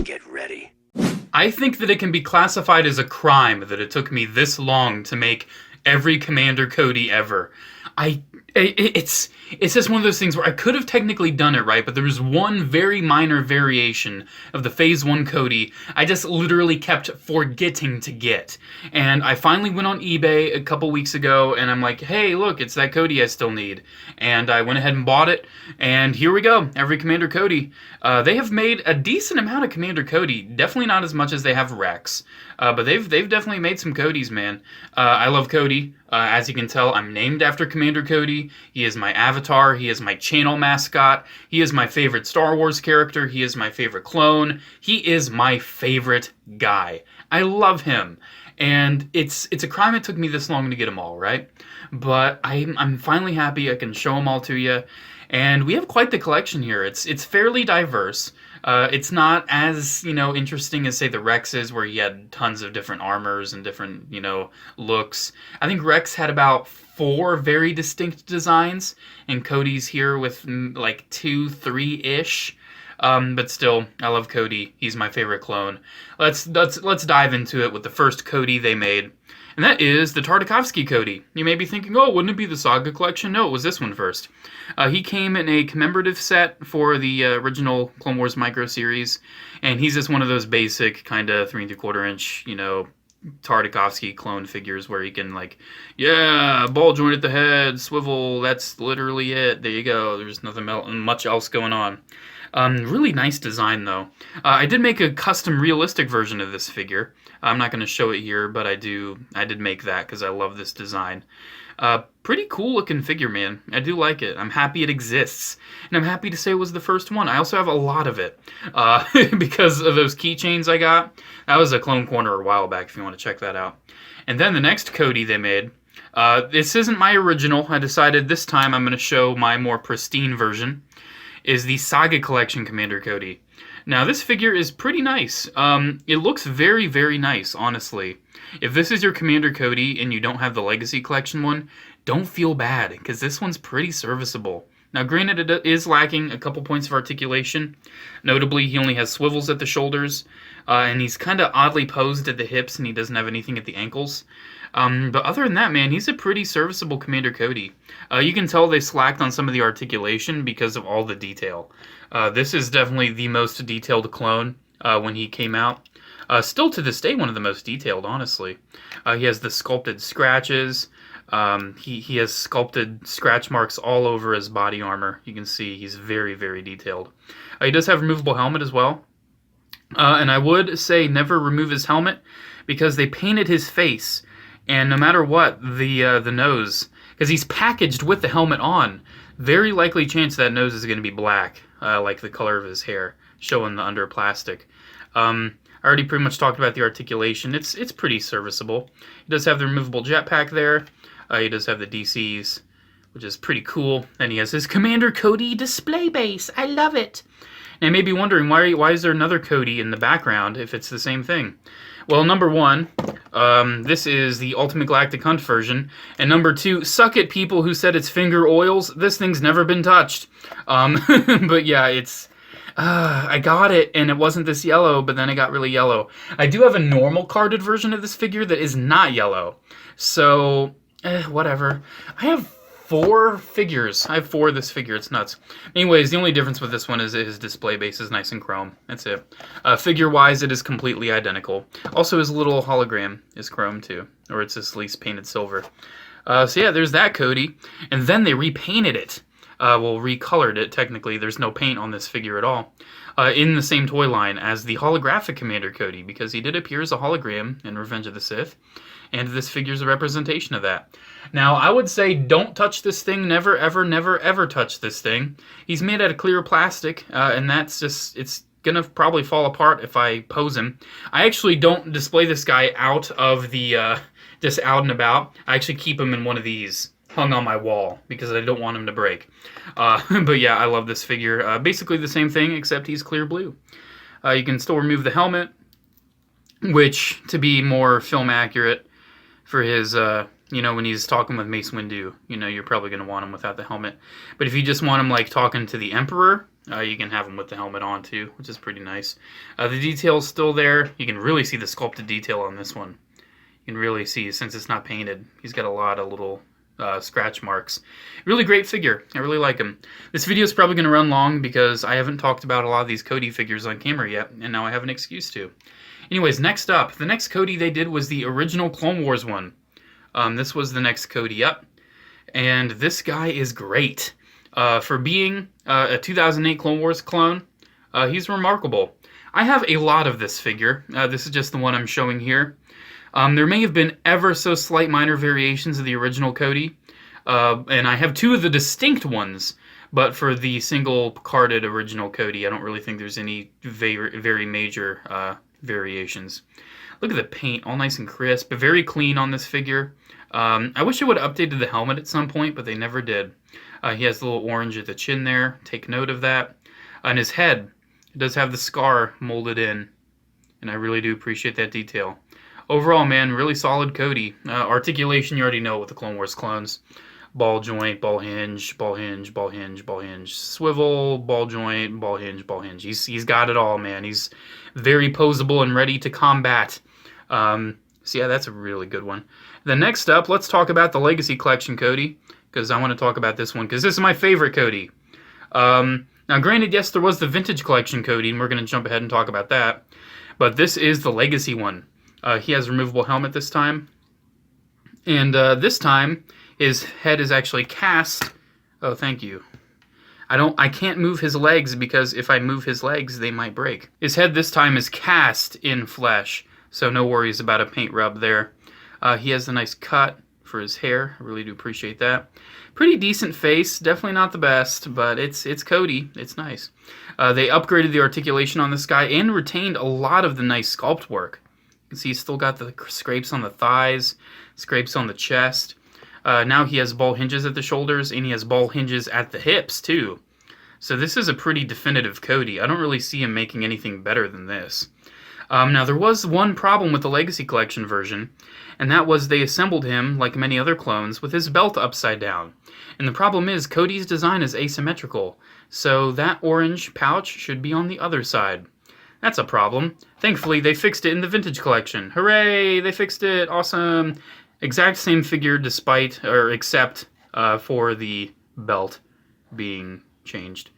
Get ready. I think that it can be classified as a crime that it took me this long to make every Commander Cody ever. It's just one of those things where I could have technically done it right, but there was one very minor variation of the Phase 1 Cody I just literally kept forgetting to get. And I finally went on eBay a couple weeks ago, and I'm like, hey, look, it's that Cody I still need. And I went ahead and bought it, and here we go, every Commander Cody. They have made a decent amount of Commander Cody, definitely not as much as they have Rex. But they've definitely made some Codys, man. I love Cody. As you can tell, I'm named after Commander Cody. He is my avatar. He is my channel mascot. He is my favorite Star Wars character. He is my favorite clone. He is my favorite guy. I love him. And it's a crime it took me this long to get them all, right? But I'm finally happy I can show them all to you. And we have quite the collection here. It's fairly diverse. It's not as, interesting as, say, the Rex's, where he had tons of different armors and different, looks. I think Rex had about 4 very distinct designs, and Cody's here with, like, 2, 3-ish. But still, I love Cody. He's my favorite clone. Let's dive into it with the first Cody they made. And that is the Tartakovsky Cody. You may be thinking, oh, wouldn't it be the Saga collection? No, it was this one first. He came in a commemorative set for the original Clone Wars Micro Series, and he's just one of those basic kind of 3 3/4 inch, Tartakovsky clone figures where he can, like, yeah, ball joint at the head, swivel, that's literally it. There you go. There's nothing much else going on. Really nice design, though. I did make a custom realistic version of this figure. I'm not going to show it here, but I did make that because I love this design. Pretty cool looking figure, man. I do like it. I'm happy it exists. And I'm happy to say it was the first one. I also have a lot of it because of those keychains I got. That was a Clone Corner a while back if you want to check that out. And then the next Cody they made. This isn't my original. I decided this time I'm going to show my more pristine version. Is the Saga Collection Commander Cody. Now, this figure is pretty nice. It looks very, very nice, honestly. If this is your Commander Cody and you don't have the Legacy Collection one, don't feel bad, because this one's pretty serviceable. Now, granted, it is lacking a couple points of articulation. Notably, he only has swivels at the shoulders, and he's kind of oddly posed at the hips, and he doesn't have anything at the ankles. But other than that, man, he's a pretty serviceable Commander Cody. You can tell they slacked on some of the articulation because of all the detail. This is definitely the most detailed clone when he came out. Still to this day, one of the most detailed, honestly. He has the sculpted scratches. He has sculpted scratch marks all over his body armor. You can see he's very, very detailed. He does have a removable helmet as well. And I would say never remove his helmet because they painted his face. And no matter what, the nose, because he's packaged with the helmet on, very likely chance that nose is going to be black, like the color of his hair, showing the under plastic. I already pretty much talked about the articulation. It's pretty serviceable. He does have the removable jetpack there. He does have the DCs, which is pretty cool. And he has his Commander Cody display base. I love it. And you may be wondering, why is there another Cody in the background if it's the same thing? Well, number 1, this is the Ultimate Galactic Hunt version. And number 2, suck it, people who said it's finger oils. This thing's never been touched. But yeah, I got it, and it wasn't this yellow, but then it got really yellow. I do have a normal carded version of this figure that is not yellow. So, whatever. I have 4 figures. I have 4 of this figure. It's nuts. Anyways, the only difference with this one is his display base is nice and chrome. That's it. Figure-wise, it is completely identical. Also, his little hologram is chrome, too. Or it's at least painted silver. So yeah, there's that Cody. And then they repainted it. Recolored it, technically. There's no paint on this figure at all. In the same toy line as the holographic Commander Cody, because he did appear as a hologram in Revenge of the Sith. And this figure's a representation of that. Now, I would say don't touch this thing. Never, ever, never, ever touch this thing. He's made out of clear plastic, and that's just, it's going to probably fall apart if I pose him. I actually don't display this guy out of the, just out and about. I actually keep him in one of these hung on my wall because I don't want him to break. But yeah, I love this figure. Basically the same thing, except he's clear blue. You can still remove the helmet, which, to be more film accurate, for his you know, when he's talking with Mace Windu, you know, you're probably going to want him without the helmet. But if you just want him, like, talking to the Emperor, you can have him with the helmet on, too, which is pretty nice. The detail's still there. You can really see the sculpted detail on this one. You can really see, since it's not painted, he's got a lot of little scratch marks. Really great figure. I really like him. This video is probably going to run long because I haven't talked about a lot of these Cody figures on camera yet, and now I have an excuse to. Anyways, next up, the next Cody they did was the original Clone Wars one. This was the next Cody up, and this guy is great. For being a 2008 Clone Wars clone, he's remarkable. I have a lot of this figure. This is just the one I'm showing here. There may have been ever so slight minor variations of the original Cody, and I have two of the distinct ones, but for the single-carded original Cody, I don't really think there's any very major variations. Look at the paint, all nice and crisp, but very clean on this figure. I wish I would have updated the helmet at some point, but they never did. He has the little orange at the chin there, take note of that. On his head, it does have the scar molded in, and I really do appreciate that detail. Overall, man, really solid Cody. Articulation, you already know with the Clone Wars clones. Ball joint, ball hinge, ball hinge, ball hinge, ball hinge. Swivel, ball joint, ball hinge, ball hinge. He's got it all, man. He's very posable and ready to combat. So yeah, that's a really good one. Then next up, let's talk about the Legacy Collection Cody, because I want to talk about this one, because this is my favorite Cody. Now, granted, yes, there was the Vintage Collection Cody, and we're going to jump ahead and talk about that. But this is the Legacy one. He has a removable helmet this time. And this time, his head is actually cast. Oh, thank you. I can't move his legs because if I move his legs, they might break. His head this time is cast in flesh, so no worries about a paint rub there. He has a nice cut for his hair. I really do appreciate that. Pretty decent face. Definitely not the best, but it's Cody. It's nice. They upgraded the articulation on this guy and retained a lot of the nice sculpt work. You can see he's still got the scrapes on the thighs, scrapes on the chest. Now he has ball hinges at the shoulders, and he has ball hinges at the hips, too. So this is a pretty definitive Cody. I don't really see him making anything better than this. Now, there was one problem with the Legacy Collection version, and that was they assembled him, like many other clones, with his belt upside down. And the problem is, Cody's design is asymmetrical, so that orange pouch should be on the other side. That's a problem. Thankfully, they fixed it in the Vintage Collection. Hooray! They fixed it! Awesome! Exact same figure except for the belt being changed.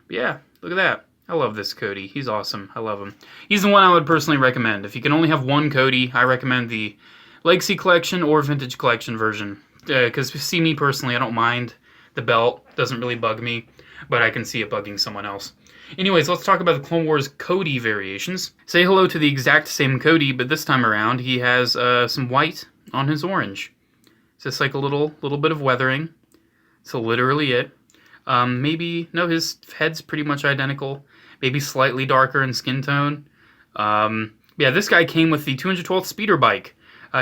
But yeah, look at that. I love this Cody. He's awesome. I love him. He's the one I would personally recommend. If you can only have one Cody, I recommend the Legacy Collection or Vintage Collection version. Because see me personally, I don't mind the belt. Doesn't really bug me, but I can see it bugging someone else. Anyways, let's talk about the Clone Wars Cody variations. Say hello to the exact same Cody, but this time around he has some white on his orange. It's just like a little bit of weathering. So literally it. No, his head's pretty much identical. Maybe slightly darker in skin tone. Yeah, this guy came with the 212th speeder bike.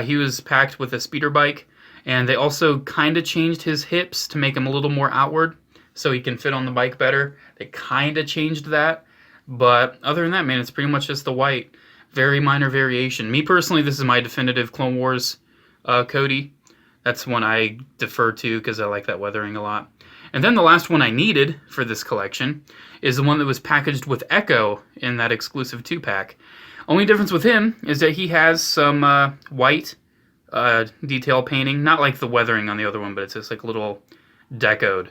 He was packed with a speeder bike, and they also kind of changed his hips to make him a little more outward, so he can fit on the bike better. They kind of changed that, but other than that, man, it's pretty much just the white. Very minor variation. Me personally, this is my definitive Clone Wars Cody. That's one I defer to because I like that weathering a lot. And then the last one I needed for this collection is the one that was packaged with Echo in that exclusive 2-pack. Only difference with him is that he has some white detail painting. Not like the weathering on the other one, but it's just like a little decoed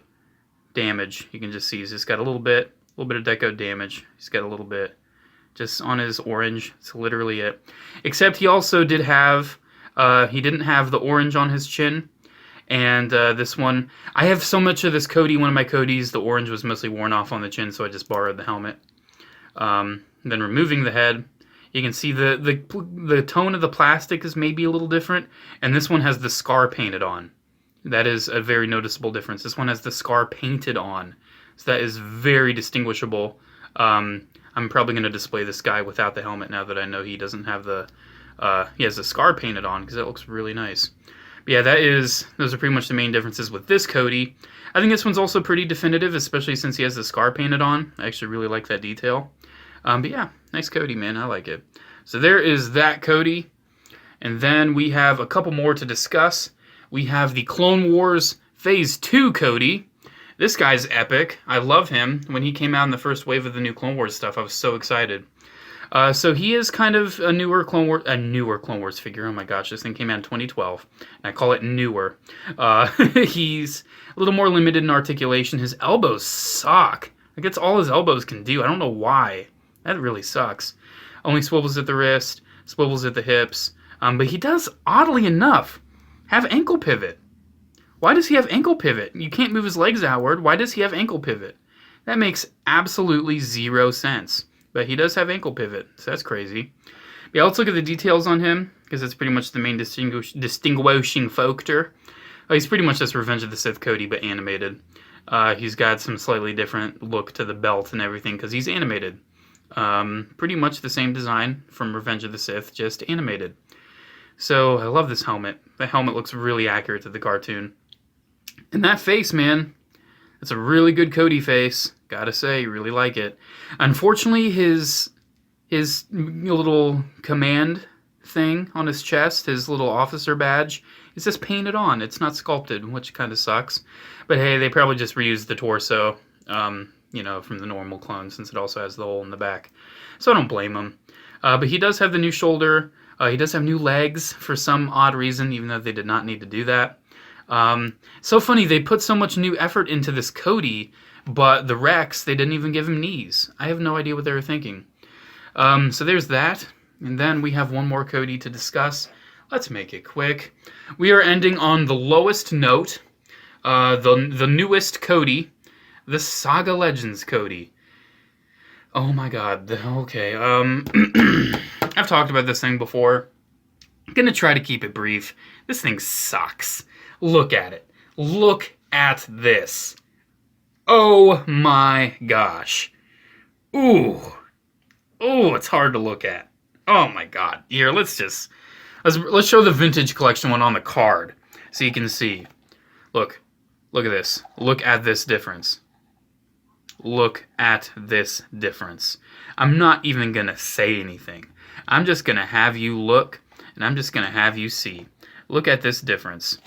damage. You can just see he's just got a little bit of decoed damage. He's got a little bit just on his orange. It's literally it. Except he also did have, he didn't have the orange on his chin. And this one, I have so much of this Cody, one of my Codys, the orange was mostly worn off on the chin, so I just borrowed the helmet. Then removing the head, you can see the tone of the plastic is maybe a little different, and this one has the scar painted on. That is a very noticeable difference. This one has the scar painted on, so that is very distinguishable. I'm probably going to display this guy without the helmet now that I know he doesn't have the, he has the scar painted on, because that looks really nice. But yeah, those are pretty much the main differences with this Cody. I think this one's also pretty definitive, especially since he has the scar painted on. I actually really like that detail. But yeah, nice Cody, man. I like it. So there is that Cody. And then we have a couple more to discuss. we have the Clone Wars Phase 2 Cody. This guy's epic. I love him. When he came out in the first wave of the new Clone Wars stuff, I was so excited. So he is kind of a newer Clone Wars figure. Oh my gosh, this thing came out in 2012, and I call it newer. He's a little more limited in articulation. His elbows suck. Like, it's all his elbows can do. I don't know why. That really sucks. Only swivels at the wrist, swivels at the hips. But he does, oddly enough, have ankle pivot. Why does he have ankle pivot? You can't move his legs outward. Why does he have ankle pivot? That makes absolutely zero sense. But he does have ankle pivot, so that's crazy. But yeah, let's look at the details on him, because that's pretty much the main distinguishing factor. He's pretty much just Revenge of the Sith Cody, but animated. He's got some slightly different look to the belt and everything, because he's animated. Pretty much the same design from Revenge of the Sith, just animated. So I love this helmet. The helmet looks really accurate to the cartoon. And that face, man, it's a really good Cody face. Gotta say, really like it. Unfortunately, his little command thing on his chest, his little officer badge, is just painted on. It's not sculpted, which kind of sucks. But hey, they probably just reused the torso, you know, from the normal clone, since it also has the hole in the back. So I don't blame him. But he does have the new shoulder. He does have new legs for some odd reason, even though they did not need to do that. So funny, they put so much new effort into this Cody, but the Rex, they didn't even give him knees. I have no idea what they were thinking. So there's that. And then we have one more Cody to discuss. Let's make it quick. We are ending on the lowest note. The newest Cody. The Saga Legends Cody. Oh my god. Okay. I've talked about this thing before. I'm going to try to keep it brief. This thing sucks. Look at it. Look at this. Oh my gosh. Ooh. Ooh, it's hard to look at. Oh my god. Here, let's show the vintage collection one on the card so you can see. Look. Look at this. Look at this difference. Look at this difference. I'm not even going to say anything. I'm just going to have you look, and I'm just going to have you see. Look at this difference.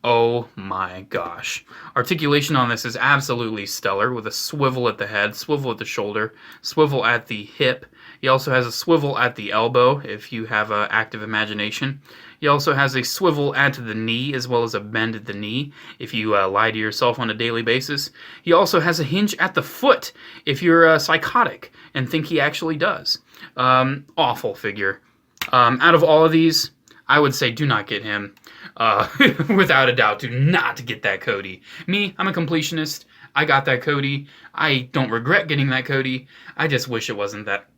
Oh my gosh. Articulation on this is absolutely stellar, with a swivel at the head, swivel at the shoulder, swivel at the hip. He also has a swivel at the elbow, if you have an active imagination. He also has a swivel at the knee, as well as a bend at the knee, if you lie to yourself on a daily basis. He also has a hinge at the foot, if you're psychotic and think he actually does. Awful figure. Out of all of these, I would say do not get him. Without a doubt, do not get that Cody. Me, I'm a completionist. I got that Cody. I don't regret getting that Cody. I just wish it wasn't that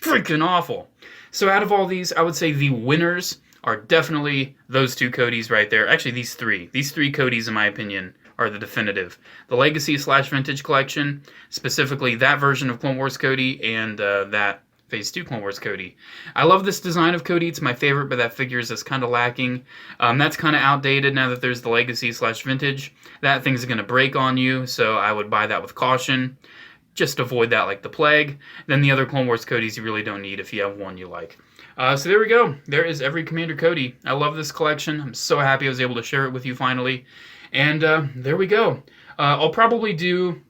freaking awful. So out of all these, I would say the winners are definitely those two Codys right there. Actually, these three. These three Codys, in my opinion, are the definitive. The Legacy/Vintage Collection, specifically that version of Clone Wars Cody, and that Phase 2 Clone Wars Cody. I love this design of Cody. It's my favorite, but that figure is just kind of lacking. That's kind of outdated now that there's the Legacy/Vintage. That thing's going to break on you, so I would buy that with caution. Just avoid that like the plague. Then the other Clone Wars Codys you really don't need if you have one you like. So there we go. There is every Commander Cody. I love this collection. I'm so happy I was able to share it with you finally. And there we go. I'll probably do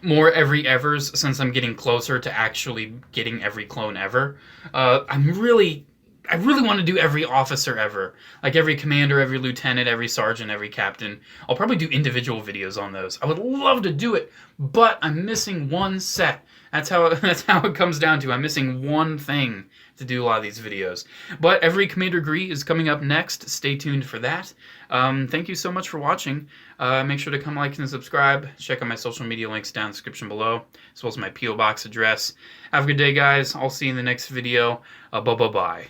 more every evers since I'm getting closer to actually getting every clone ever. I really want to do every officer ever. Like every commander, every lieutenant, every sergeant, every captain. I'll probably do individual videos on those. I would love to do it, but I'm missing one set. That's how it comes down to. I'm missing one thing to do a lot of these videos. But every Commander Gree is coming up next. Stay tuned for that. Thank you so much for watching. Make sure to come like and subscribe. Check out my social media links down in the description below, as well as my P.O. Box address. Have a good day, guys. I'll see you in the next video. Bye-bye.